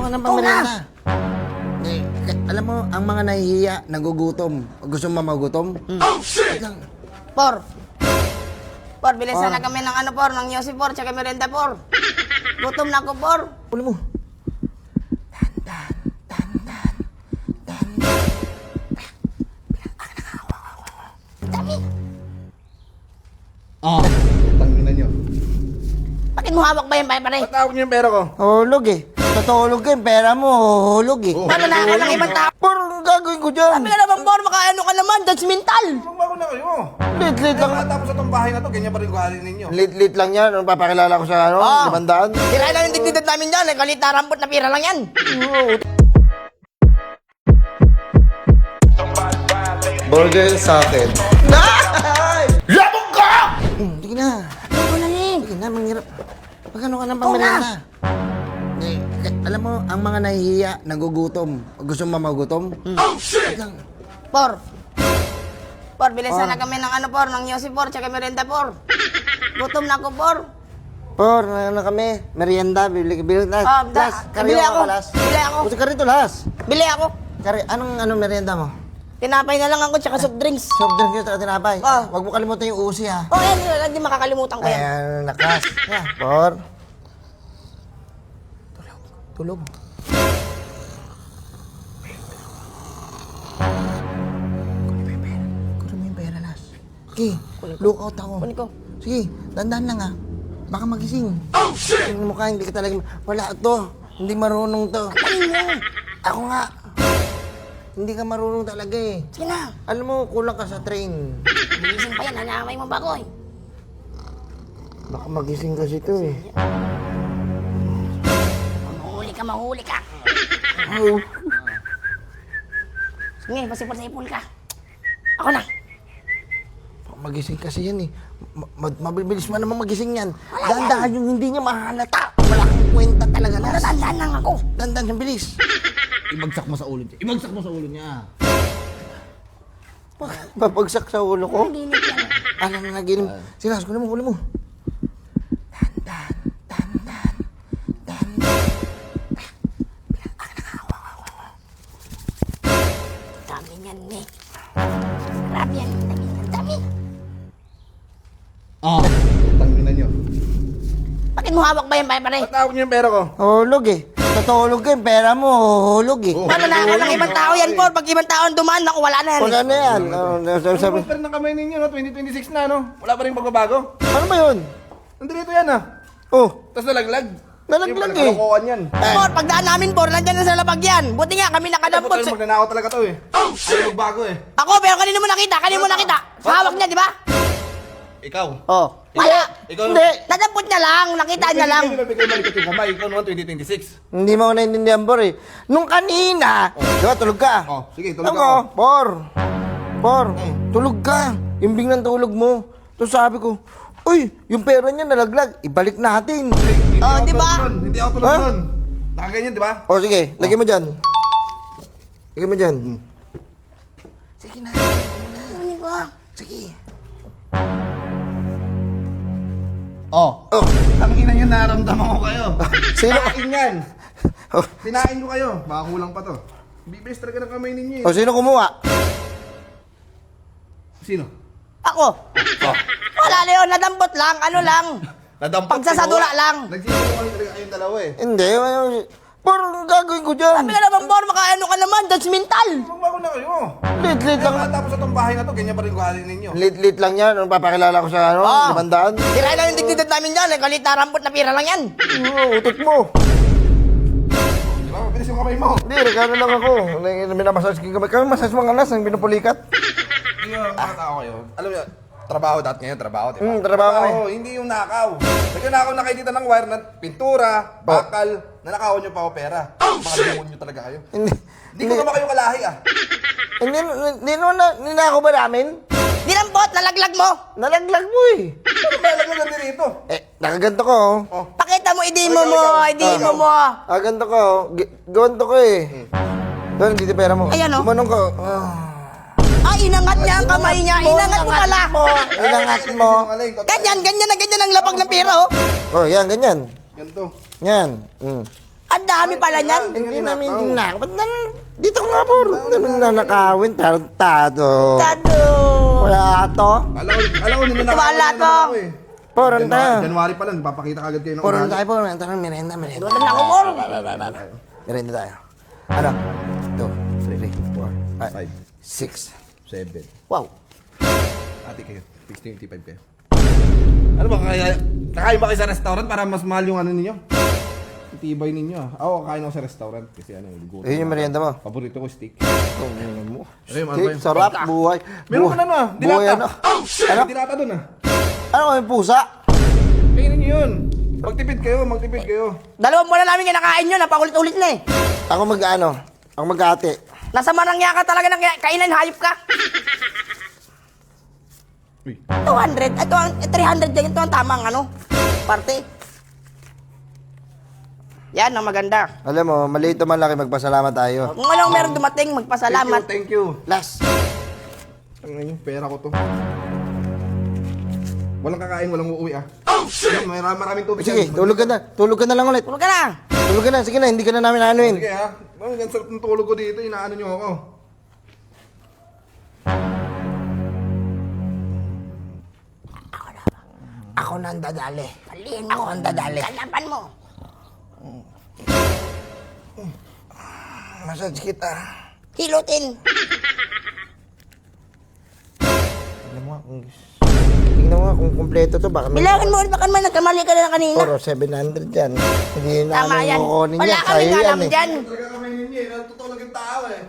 ka ng pamerienda. Alam mo, ang mga nahihiya, nagugutom. Gusto mo magutom? Oh, shit! Por, bilisan na kami ng ng Yossi, por, tsaka merenda, por. Gutom na ako, por. Ulo mo. Tanginan nyo. Bakit mo hawak ba yan, pare? Patawag nyo yung pera ko. Hulog eh. Natulog yung pera mo, hulog eh. Paano na ka ng ibang tao? Por, ang gagawin ko dyan? Sabi ka naman, por, makaano ka naman, judgmental. Magbago na kayo. Lit-lit lang. Tapos sa itong bahay na to, ganyan pa rin kuhalin ninyo. Lit-lit lang yan. Ano, papakilala ko sa ano, 500. Tira lang yung dignidad namin dyan, eh, kalit na rampot na pira lang yan. Burger sa akin. Labog ka! Sige na. Ano na ni? Sige na, manghirap. Magkano ka ng pamerienda? Alam mo, ang mga nahihiya, nagugutom. Gusto mo magutom? Oh, shit! Por, bilisan na kami ng ng Yossi, por, tsaka merenda, por. Gutom na ako, por. Por, ano kami? Merienda, bibili na. Las, bili ako. Las. Bili ako. Gusto ka rito, Las. Bili ako. Anong merienda mo? Tinapay na lang ako, tsaka soft drinks. Soft drink yun, tinapay. Oh. Huwag mo kalimutan yung usi, ha? Oh, yan, hindi makakalimutan ko yan. Ayan, nakas. Por. Tulog. Kunin mo yung pera, Las. Sige, look out ako. Kunin ko. Sige, dandan lang, ha? Baka magising. Oh, shit! Yung mukha, hindi ka talaga... Wala to. Hindi marunong to. Ako nga. Hindi ka marunong talaga eh. Sige na. Alam mo, kulang ka sa train. Bilising pa yan, nanamay mo ba ko eh. Baka magising kasi to eh. Mahuli ka. Oh. Sige, pasipol-sipol ka. Ako na. Baka magising kasi yan eh. Mabilis mo naman magising yan. Dandahan yung hindi niya mahalata. Wala kang kwenta talaga, Las. Natandaan lang ako. Dandan, ang bilis. Ibagsak mo sa ulo niya. Ibagsak mo sa ulo niya. Babagsak sa ulo ko. Naginip lang. Ano na naginim? Silas, kunin mo, kunin mo. Dandan. Dami niyan, eh. Grabe yan. Dami. Tanginan nyo. Bakit mo hawak ba yan, pare? Patawag nyo yung pera ko. Hulog eh. Natulog yung pera mo, hulog eh. Paano na ka ng ibang tao yan, por? Pag ibang tao ang dumaan, naku, wala na yan. Wala na yan. Sabi. Ano pa rin ng kamay ninyo, no? 2026 na, no? Wala pa rin pagbabago. Ano ba yun? Nandito yan, ah. Oh, Tapos nalaglag. Nalaglag Yung eh. kalokohan yan. Por, pagdaan namin, por, nandyan na sa labag yan. Buti nga, kami nakadampot. Dapat talaga magnanakaw talaga to eh. Ayaw magbago eh. Ako, pero kanino mo nakita? Kanino mo nakita? Sa hawak niya, di ba? Ikaw. Oh. Wala. Ikaw Hindi. Nadampot niya lang, nakita niya lang. Hindi na bigay malikot yung kamay. Ikaw naman 2026. Hindi mo ako naiintindihan, Bor eh. Nung kanina, di ba, tulog ka? Oh, sige, tulog Ako, Bor, tulog ka. Imbing ng tulog mo. Tapos sabi ko, uy, yung pera niya nalaglag, ibalik natin. Oh, di ba? Hindi ako tulog Ha? nun. Nakaganyan, di ba? O sige, lagyan mo dyan. Lagyan mo dyan. Sige na. Ano ko? Sige. Oh. Tangina yun, naramdaman ko kayo. Sino? Kain yan. Oh, Tinain ko kayo. Baka kulang pa to. Bibilis talaga ng kamay ninyo eh. o sino kumuha? Sino? Ako. Wala na yun, nadampot lang, ano lang. Nadampot. Pagsasadula lang. Nagsisinungaling talaga kayong dalawa eh. Hindi, Bor, ang gagawin ko dyan. Sabi ka naman, Bor, makaano ka naman, judgmental. Magbago na kayo. Lit-lit Kaya lang. matapos sa itong bahay na to, ganyan pa rin kuhalin ninyo. Lit-lit lang yan. Ano, papakilala ko sa ano, 500. Tira lang yung dignidad namin dyan, eh, kalit na rampot na pira lang yan. Utot mo. Di ba? Mabilis yung kamay mo. Hindi, regalo lang ako. Minamassage ko kami. Kami massage mga alas ng pinupulikat. Hindi yung mga tao kayo. Alam mo, trabaho dati ngayon, trabaho, di ba? Trabaho kami. Hindi yung nakaw. Nagnakaw na kayo dito ng wire na pintura, bakal, nanakawan nyo pa o pera. Mga demon nyo talaga kayo. Hindi ko naman kayo kalahi ah. Hindi naman ninako ba namin? Dinampot, nalaglag mo. Nalaglag mo eh. Ano ba nalaglag din dito? Nakaganto ko oh. Oh. Pakita mo, idimo mo, idimo mo. Nakaganto ko oh. Gawanto ko eh. Doon, dito pera mo. Ayan, oh. Gumanong ko. Inangat niya ang kamay niya, inangat mo pala. Inangat mo. Ganyan, ganyan ang lapag ng pira, oh. Oh, yan, ganyan. Ganito. Yan. Ang dami pala niyan. Hindi namin tinakaw. Ba't dito nga po, namin nanakawin, tarantado. Tado. Wala to. Alam ko, ninanakawan Wala na to. naman ako eh. Poron tayo. January pa lang, papakita kagad kayo ng Poron ugali. tayo, poron. Tara, merenda. Doon na ako, por. Merenda tayo. Ano? 2, 3, 4, 5, 6. 7. Wow. Ate kayo, 1685 kayo. Ano ba, kakain ba kayo sa restaurant para mas mahal yung ano ninyo? Itibay ninyo ah. Ako, kakain ako sa restaurant kasi ano, gutom. Ayun yung merienda mo. Paborito ko steak. Ayun mo. Ayun, ano ba yun? Sarap, buhay. Meron ka na no, Buhay dilata. ano? Ano? Dilata dun ah. Ano may pusa? Kainin nyo yun. Magtipid kayo. Dalawang buwan na namin kinakain yun. Napakulit-ulit na eh. Ako Ako mag-ate. Nasa marangya ka talaga ng kainan. Hayop ka. Uy. 200. Ito ang 300 din. Ito ang tamang ano. Parte. Yan ang maganda. Alam mo, maliit o malaki, magpasalamat tayo. Kung alam meron dumating, magpasalamat. Thank you. Last. Ang ngayon, pera ko to. Walang kakain, walang uuwi ah. Maraming tubig. Sige, yan. tulog ka na. Tulog ka na lang ulit. Tulog ka na. Tulog ka na. Sige na, hindi ka na namin anuin. Sige ha. Ang sarap ng tulog ko dito, inaano nyo ako. Ako na ang dadali. Paliin mo. Ako ang dadali. Kalapan mo. Massage kita. Hilutin. Tingnan mo nga kung kumpleto to. Baka Bilangin mo. Baka naman nagkamali ka na kanina. Puro 700 yan. Hindi na Tama namin yan. kukunin Wala yan. kami Sa'yo alam yan eh. dyan. Talaga kamay ninyo eh. Totoo lang yung tao eh.